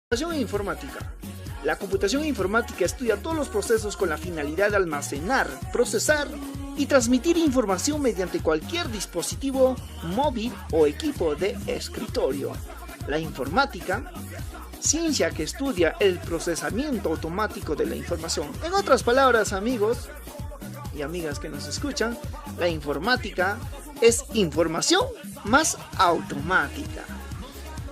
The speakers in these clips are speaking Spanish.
Computación informática. La computación informática estudia todos los procesos con la finalidad de almacenar, procesar y transmitir información mediante cualquier dispositivo móvil o equipo de escritorio. La informática, ciencia que estudia el procesamiento automático de la información. En otras palabras, amigos y amigas que nos escuchan, la informática es información más automática.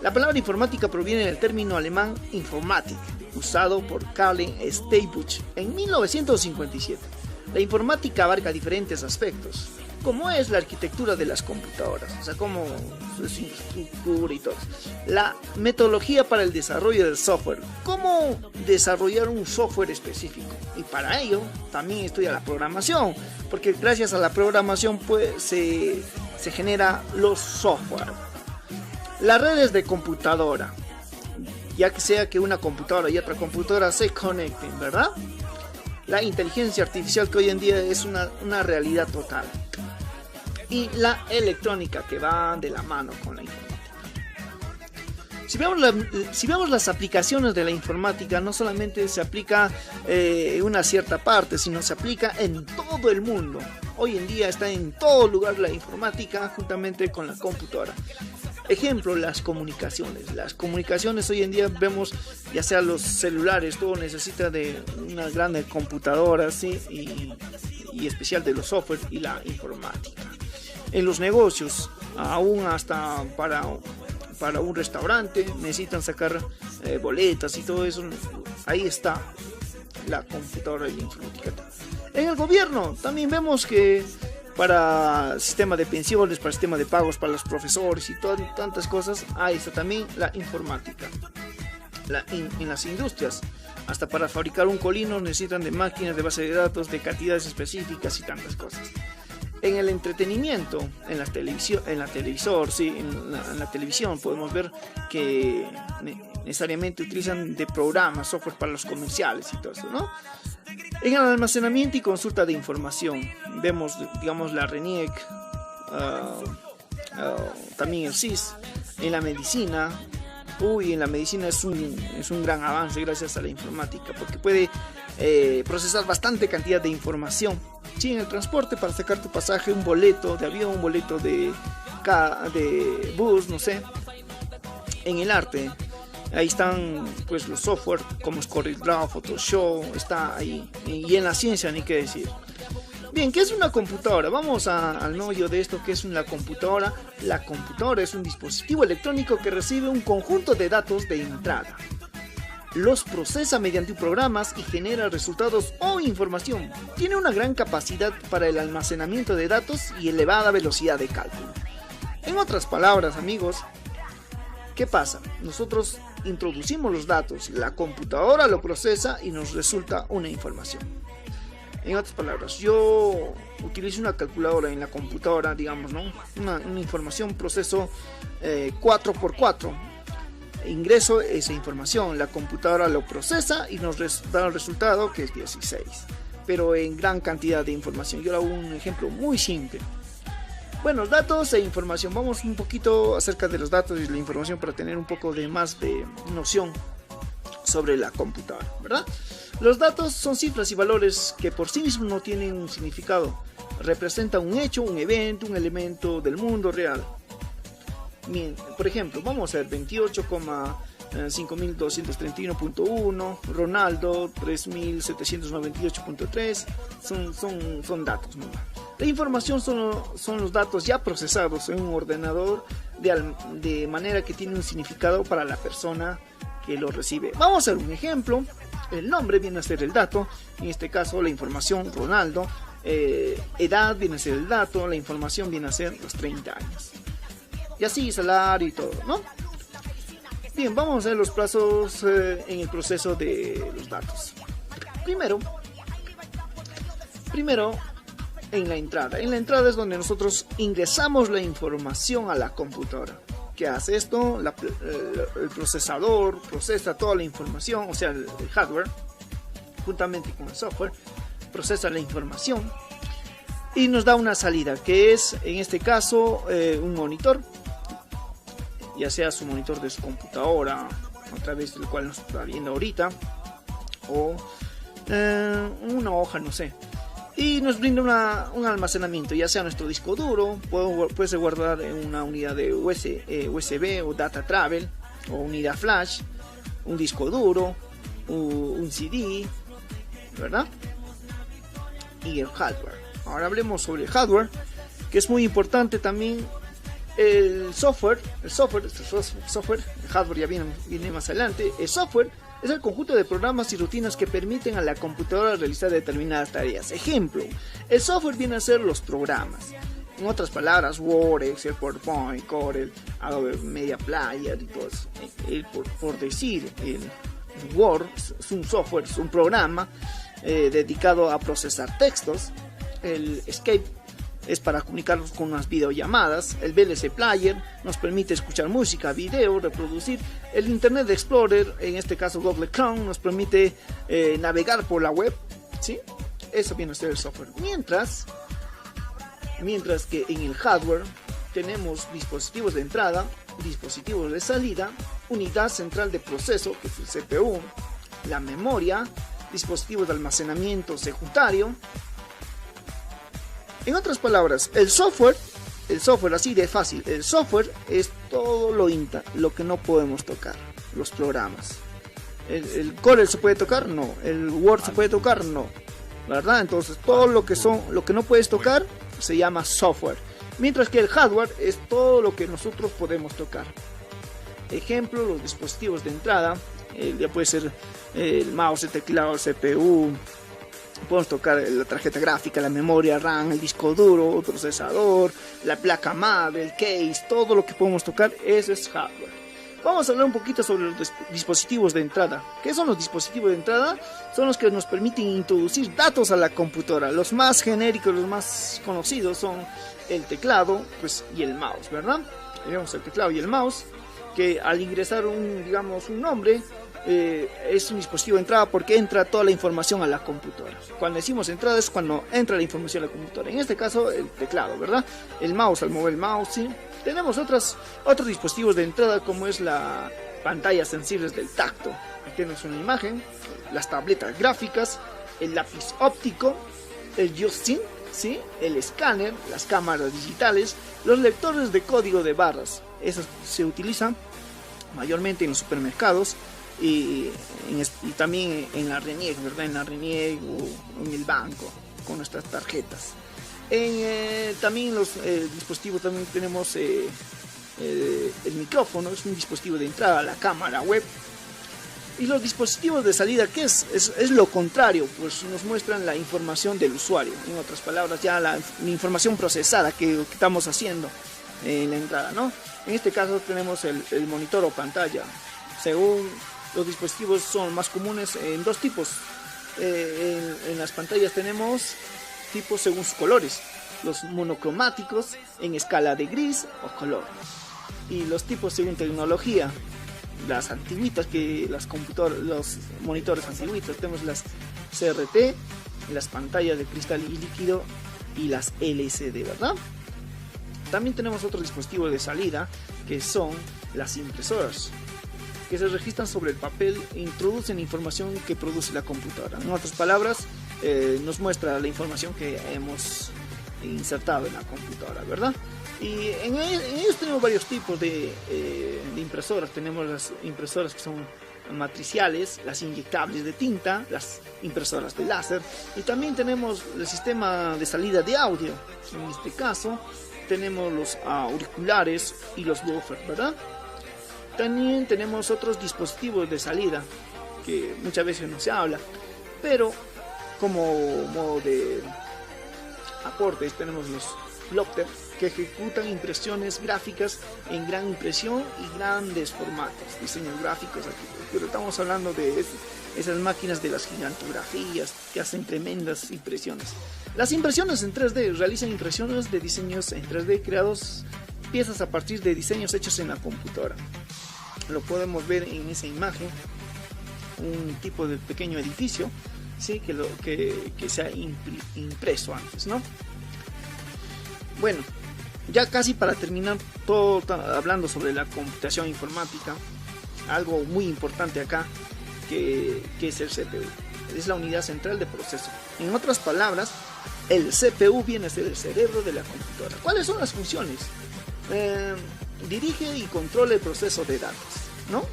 La palabra informática proviene del término alemán Informatik, usado por Karl Steinbuch en 1957. La informática abarca diferentes aspectos, como es la arquitectura de las computadoras, o sea, como su infraestructura y todo. La metodología para el desarrollo del software, cómo desarrollar un software específico. Y para ello también estudia la programación, porque gracias a la programación pues, se genera los software. Las redes de computadora, ya que sea que una computadora y otra computadora se conecten, ¿verdad? La inteligencia artificial, que hoy en día es una realidad total. Y la electrónica, que va de la mano con la informática. Si vemos las aplicaciones de la informática, no solamente se aplica una cierta parte, sino se aplica en todo el mundo. Hoy en día está en todo lugar la informática juntamente con la computadora. Ejemplo, las comunicaciones. Las comunicaciones hoy en día vemos, ya sea los celulares, todo necesita de una grande computadora, ¿sí? y especial de los software y la informática. En los negocios, aún hasta para un restaurante, necesitan sacar boletas y todo eso. Ahí está la computadora y la informática. En el gobierno también vemos que para sistema de pensiones, para sistema de pagos para los profesores y tantas cosas, ahí está también la informática. En las industrias, hasta para fabricar un colino necesitan de máquinas de base de datos, de cantidades específicas y tantas cosas. En el entretenimiento, en la televisión podemos ver que necesariamente utilizan de programas, software para los comerciales y todo eso, ¿no? En el almacenamiento y consulta de información, vemos, digamos, la RENIEC, también el SIS. En la medicina, en la medicina es un gran avance gracias a la informática, porque puede procesar bastante cantidad de información. Sí, en el transporte, para sacar tu pasaje, un boleto de avión, un boleto de bus, no sé. En el arte, ahí están pues los software como ScorelDRAW, Photoshop, está ahí. Y en la ciencia ni qué decir. Bien, ¿qué es una computadora? Vamos al meollo de esto. ¿Qué es una computadora? La computadora es un dispositivo electrónico que recibe un conjunto de datos de entrada. Los procesa mediante programas y genera resultados o información. Tiene una gran capacidad para el almacenamiento de datos y elevada velocidad de cálculo. En otras palabras, amigos, ¿qué pasa? Nosotros introducimos los datos, la computadora lo procesa y nos resulta una información. En otras palabras, yo utilizo una calculadora en la computadora, digamos, ¿no? Una información, proceso 4x4. Ingreso esa información, la computadora lo procesa y nos da el resultado, que es 16. Pero en gran cantidad de información. Yo hago un ejemplo muy simple. Bueno, datos e información. Vamos un poquito acerca de los datos y la información para tener un poco de más de noción sobre la computadora, ¿verdad? Los datos son cifras y valores que por sí mismos no tienen un significado. Representan un hecho, un evento, un elemento del mundo real. Bien, por ejemplo, vamos a ver 28,5231.1, Ronaldo 3798.3, son datos, ¿no? La información son los datos ya procesados en un ordenador de manera que tiene un significado para la persona que lo recibe. Vamos a ver un ejemplo. El nombre viene a ser el dato, en este caso la información Ronaldo, edad viene a ser el dato, la información viene a ser los 30 años. Y así, salario y todo, ¿no? Bien, vamos a ver los plazos en el proceso de los datos. Primero, en la entrada. En la entrada es donde nosotros ingresamos la información a la computadora. ¿Qué hace esto? El procesador procesa toda la información, o sea, el hardware, juntamente con el software, procesa la información y nos da una salida, que es, en este caso, un monitor. Ya sea su monitor de su computadora a través del cual nos está viendo ahorita, o una hoja, no sé, y nos brinda un almacenamiento, ya sea nuestro disco duro, puede guardar en una unidad de USB o data travel, o unidad flash, un disco duro, un CD, ¿verdad? Y el hardware. Ahora hablemos sobre el hardware, que es muy importante también. El hardware ya viene más adelante. El software es el conjunto de programas y rutinas que permiten a la computadora realizar determinadas tareas. Ejemplo, el software viene a ser los programas. En otras palabras, Word, Excel, PowerPoint, Corel, Adobe Media Player y todo eso. Por decir, el Word es un software, es un programa dedicado a procesar textos. El Escape es para comunicarnos con unas videollamadas. El VLC Player nos permite escuchar música, video, reproducir. El Internet Explorer, en este caso Google Chrome, nos permite navegar por la web, ¿sí? Eso viene a ser el software. Mientras que en el hardware tenemos dispositivos de entrada, dispositivos de salida, unidad central de proceso, que es el CPU, la memoria, dispositivos de almacenamiento secundario. En otras palabras, el software así de fácil, el software es todo lo que no podemos tocar, los programas. ¿El Corel se puede tocar? No. ¿El Word se puede tocar? No. ¿Verdad? Entonces todo lo que no puedes tocar se llama software. Mientras que el hardware es todo lo que nosotros podemos tocar. Ejemplo, los dispositivos de entrada, ya puede ser el mouse, el teclado, el CPU. Podemos tocar la tarjeta gráfica, la memoria RAM, el disco duro, el procesador, la placa madre, el case, todo lo que podemos tocar, eso es hardware. Vamos a hablar un poquito sobre los dispositivos de entrada. ¿Qué son los dispositivos de entrada? Son los que nos permiten introducir datos a la computadora. Los más genéricos, los más conocidos son el teclado, pues, y el mouse, ¿verdad? Tenemos el teclado y el mouse, que al ingresar un nombre, es un dispositivo de entrada porque entra toda la información a la computadora. Cuando decimos entrada es cuando entra la información a la computadora. En este caso el teclado, ¿verdad? El mouse, al mover el mouse, ¿sí? Tenemos otros dispositivos de entrada como es la pantalla sensibles del tacto. Aquí tenemos una imagen, las tabletas gráficas, el lápiz óptico, el joystick, ¿sí? El escáner, las cámaras digitales, los lectores de código de barras. Esos se utilizan mayormente en los supermercados y también en la RENIEC, ¿verdad? En la RENIEC o en el banco con nuestras tarjetas. También los dispositivos, también tenemos el micrófono, es un dispositivo de entrada, la cámara web. Y los dispositivos de salida, ¿qué es? Es lo contrario, pues nos muestran la información del usuario. En otras palabras, ya la información procesada que estamos haciendo en la entrada, ¿no? En este caso tenemos el monitor o pantalla. Según los dispositivos son más comunes en dos tipos. En las pantallas tenemos tipos según sus colores. Los monocromáticos en escala de gris o color. Y los tipos según tecnología. Las antiguitas, que los monitores antiguitos, tenemos las CRT, las pantallas de cristal y líquido y las LCD, ¿verdad? También tenemos otros dispositivos de salida que son las impresoras, que se registran sobre el papel e introducen información que produce la computadora. En otras palabras, nos muestra la información que hemos insertado en la computadora, ¿verdad? Y en ellos tenemos varios tipos de impresoras. Tenemos las impresoras que son matriciales, las inyectables de tinta, las impresoras de láser, y también tenemos el sistema de salida de audio. En este caso tenemos los auriculares y los woofers, ¿verdad? También tenemos otros dispositivos de salida que muchas veces no se habla, pero como modo de aportes tenemos los plotter, que ejecutan impresiones gráficas en gran impresión y grandes formatos, diseños gráficos aquí, pero estamos hablando de esas máquinas de las gigantografías que hacen tremendas impresiones. Las impresiones en 3D realizan impresiones de diseños en 3D creados piezas a partir de diseños hechos en la computadora. Lo podemos ver en esa imagen, un tipo de pequeño edificio, ¿sí? que se ha impreso antes, ¿no? Bueno, ya casi para terminar todo hablando sobre la computación informática, algo muy importante acá, que es el CPU. Es la unidad central de proceso. En otras palabras, el CPU viene a ser el cerebro de la computadora. ¿Cuáles son las funciones? Dirige y controla el proceso de datos, ¿no?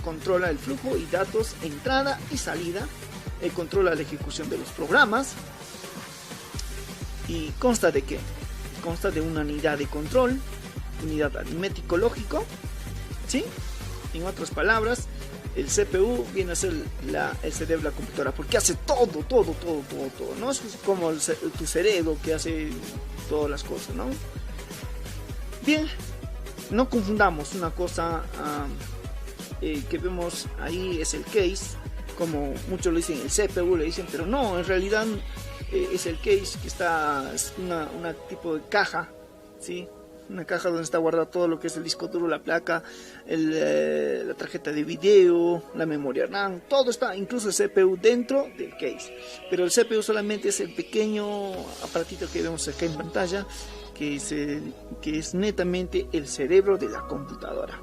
Controla el flujo y datos, entrada y salida. Controla la ejecución de los programas. ¿Y consta de qué? Consta de una unidad de control, unidad aritmético-lógico, ¿sí? En otras palabras, el CPU viene a ser el cerebro de la computadora, porque hace todo, ¿no? Es como tu cerebro que hace todas las cosas, ¿no? Bien, no confundamos una cosa que vemos ahí es el case, como muchos lo dicen, el CPU le dicen, pero no, en realidad es el case que está, es una tipo de caja, ¿sí? Una caja donde está guardado todo lo que es el disco duro, la placa, la tarjeta de video, la memoria RAM, todo está, incluso el CPU dentro del case. Pero el CPU solamente es el pequeño aparatito que vemos acá en pantalla, que es netamente el cerebro de la computadora.